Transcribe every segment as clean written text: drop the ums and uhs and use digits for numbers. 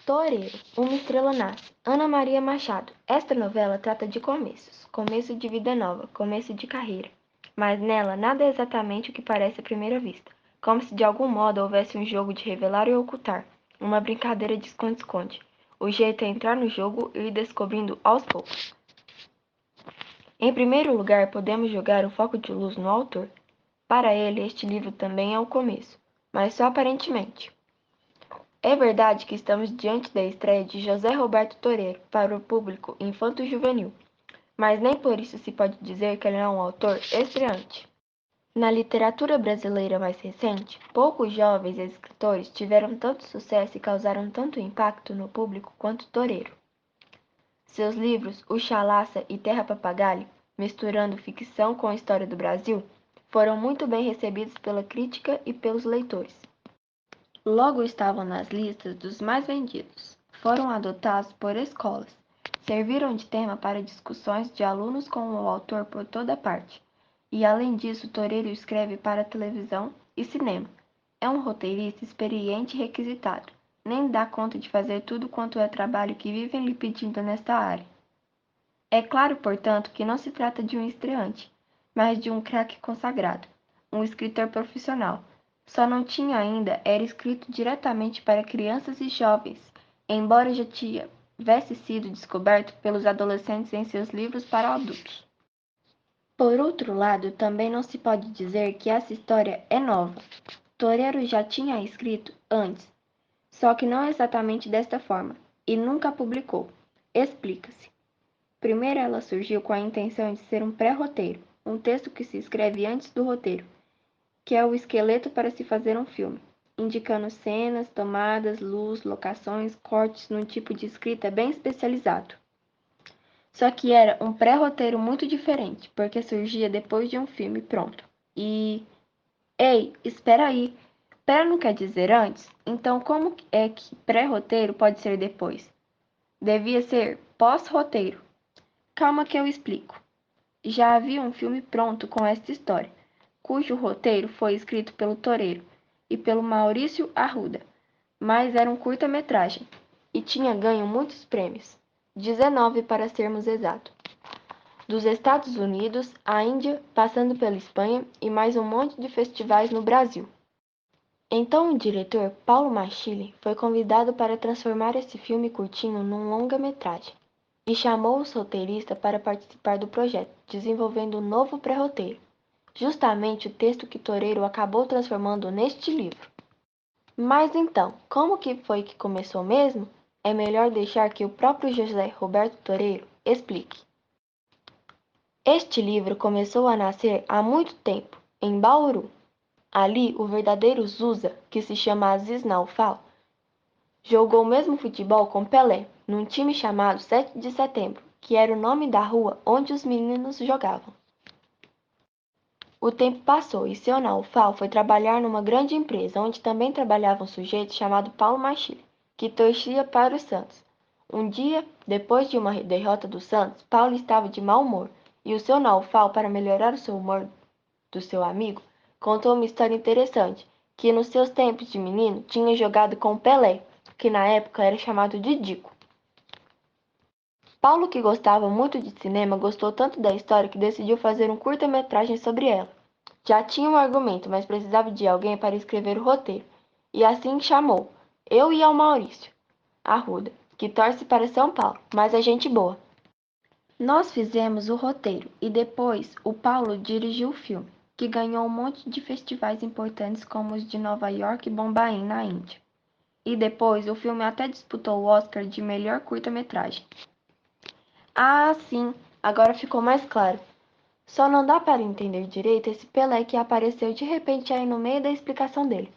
Toreiro, uma estrela nasce. Ana Maria Machado. Esta novela trata de começos, começo de vida nova, começo de carreira. Mas nela nada é exatamente o que parece à primeira vista, como se de algum modo houvesse um jogo de revelar e ocultar, uma brincadeira de esconde-esconde. O jeito é entrar no jogo e ir descobrindo aos poucos. Em primeiro lugar, podemos jogar o foco de luz no autor. Para ele, este livro também é o começo, mas só aparentemente. É verdade que estamos diante da estreia de José Roberto Toreiro para o público infanto-juvenil, mas nem por isso se pode dizer que ele é um autor estreante. Na literatura brasileira mais recente, poucos jovens escritores tiveram tanto sucesso e causaram tanto impacto no público quanto Toreiro. Seus livros O Chalaça e Terra Papagaio, misturando ficção com a história do Brasil, foram muito bem recebidos pela crítica e pelos leitores. Logo estavam nas listas dos mais vendidos. Foram adotados por escolas. Serviram de tema para discussões de alunos com o autor por toda parte. E além disso, Toreiro escreve para televisão e cinema. É um roteirista experiente e requisitado. Nem dá conta de fazer tudo quanto é trabalho que vivem lhe pedindo nesta área. É claro, portanto, que não se trata de um estreante, mas de um craque consagrado, um escritor profissional. Só não tinha ainda era escrito diretamente para crianças e jovens, embora já tivesse sido descoberto pelos adolescentes em seus livros para adultos. Por outro lado, também não se pode dizer que essa história é nova. Toreiro já tinha escrito antes, só que não exatamente desta forma, e nunca publicou. Explica-se. Primeiro ela surgiu com a intenção de ser um pré-roteiro, um texto que se escreve antes do roteiro, que é o esqueleto para se fazer um filme, indicando cenas, tomadas, luz, locações, cortes num tipo de escrita bem especializado. Só que era um pré-roteiro muito diferente, porque surgia depois de um filme pronto. Ei, espera aí! Pré não quer dizer antes? Então como é que pré-roteiro pode ser depois? Devia ser pós-roteiro. Calma que eu explico. Já havia um filme pronto com esta história, cujo roteiro foi escrito pelo Toreiro e pelo Maurício Arruda, mas era um curta-metragem e tinha ganho muitos prêmios, 19 para sermos exatos, dos Estados Unidos à Índia, passando pela Espanha e mais um monte de festivais no Brasil. Então o diretor Paulo Machili foi convidado para transformar esse filme curtinho num longa-metragem e chamou os roteiristas para participar do projeto, desenvolvendo um novo pré-roteiro, justamente o texto que Toreiro acabou transformando neste livro. Mas então, como que foi que começou mesmo? É melhor deixar que o próprio José Roberto Toreiro explique. Este livro começou a nascer há muito tempo, em Bauru. Ali, o verdadeiro Zusa, que se chama Aziz Naufal, jogou o mesmo futebol com Pelé, num time chamado 7 de Setembro, que era o nome da rua onde os meninos jogavam. O tempo passou e seu Naufal foi trabalhar numa grande empresa, onde também trabalhava um sujeito chamado Paulo Machili, que torcia para o Santos. Um dia, depois de uma derrota do Santos, Paulo estava de mau humor, e o seu Naufal, para melhorar o seu humor do seu amigo, contou uma história interessante, que nos seus tempos de menino tinha jogado com Pelé, que na época era chamado de Dico. Paulo, que gostava muito de cinema, gostou tanto da história que decidiu fazer um curta-metragem sobre ela. Já tinha um argumento, mas precisava de alguém para escrever o roteiro, e assim chamou, eu e ao Maurício Arruda, que torce para São Paulo, mas é gente boa. Nós fizemos o roteiro e depois o Paulo dirigiu o filme, que ganhou um monte de festivais importantes como os de Nova York e Bombaim, na Índia. E depois o filme até disputou o Oscar de melhor curta-metragem. Ah, sim, agora ficou mais claro. Só não dá para entender direito esse Pelé que apareceu de repente aí no meio da explicação dele.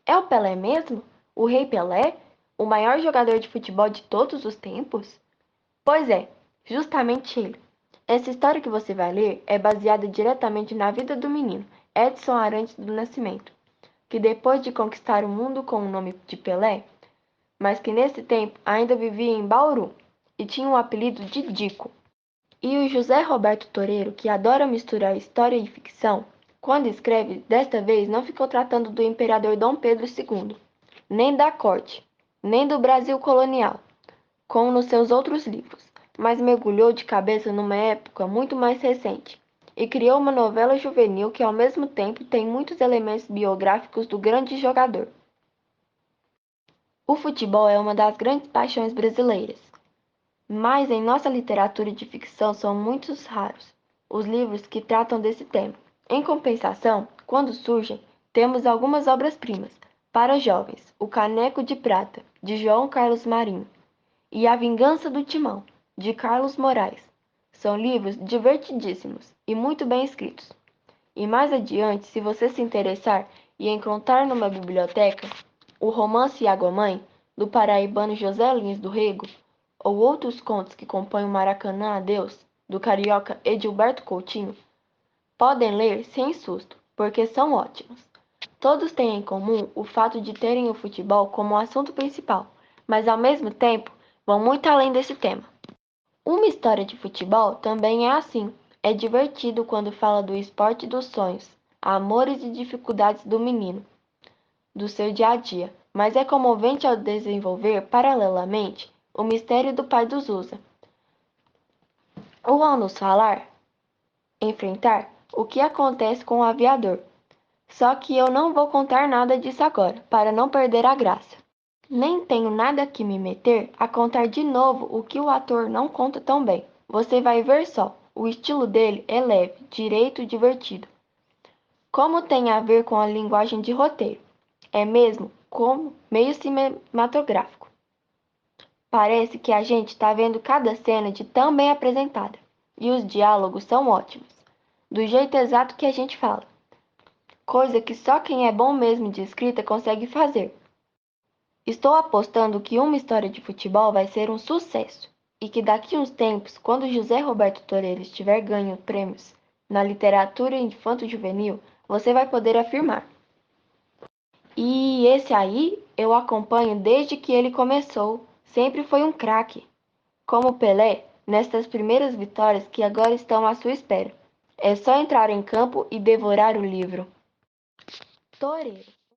É o Pelé mesmo? O Rei Pelé? O maior jogador de futebol de todos os tempos? Pois é, justamente ele. Essa história que você vai ler é baseada diretamente na vida do menino, Edson Arantes do Nascimento, que depois de conquistar o mundo com o nome de Pelé, mas que nesse tempo ainda vivia em Bauru e tinha o apelido de Dico. E o José Roberto Toreiro, que adora misturar história e ficção, quando escreve, desta vez não ficou tratando do imperador Dom Pedro II, nem da corte, nem do Brasil colonial, como nos seus outros livros, mas mergulhou de cabeça numa época muito mais recente e criou uma novela juvenil que ao mesmo tempo tem muitos elementos biográficos do grande jogador. O futebol é uma das grandes paixões brasileiras, mas em nossa literatura de ficção são muitos raros os livros que tratam desse tema. Em compensação, quando surgem, temos algumas obras-primas. Para jovens, O Caneco de Prata, de João Carlos Marinho, e A Vingança do Timão, de Carlos Moraes. São livros divertidíssimos e muito bem escritos. E mais adiante, se você se interessar e encontrar numa biblioteca o romance Água-mãe, do paraibano José Lins do Rego, ou outros contos que compõem o Maracanã Adeus, do carioca Edilberto Coutinho, podem ler sem susto, porque são ótimos. Todos têm em comum o fato de terem o futebol como assunto principal, mas ao mesmo tempo vão muito além desse tema. Uma história de futebol também é assim. É divertido quando fala do esporte dos sonhos, amores e dificuldades do menino, do seu dia a dia, mas é comovente ao desenvolver, paralelamente, o mistério do pai dos Usa, ou ao nos enfrentar o que acontece com o aviador. Só que eu não vou contar nada disso agora, para não perder a graça. Nem tenho nada que me meter a contar de novo o que o ator não conta tão bem. Você vai ver só, o estilo dele é leve, direito e divertido. Como tem a ver com a linguagem de roteiro? É mesmo como meio cinematográfico. Parece que a gente está vendo cada cena de tão bem apresentada. E os diálogos são ótimos, do jeito exato que a gente fala. Coisa que só quem é bom mesmo de escrita consegue fazer. Estou apostando que uma história de futebol vai ser um sucesso e que daqui uns tempos, quando José Roberto Toreiro estiver ganhando prêmios na literatura infanto-juvenil, você vai poder afirmar. E esse aí eu acompanho desde que ele começou, sempre foi um craque. Como Pelé, nestas primeiras vitórias que agora estão à sua espera. É só entrar em campo e devorar o livro. Toreiro.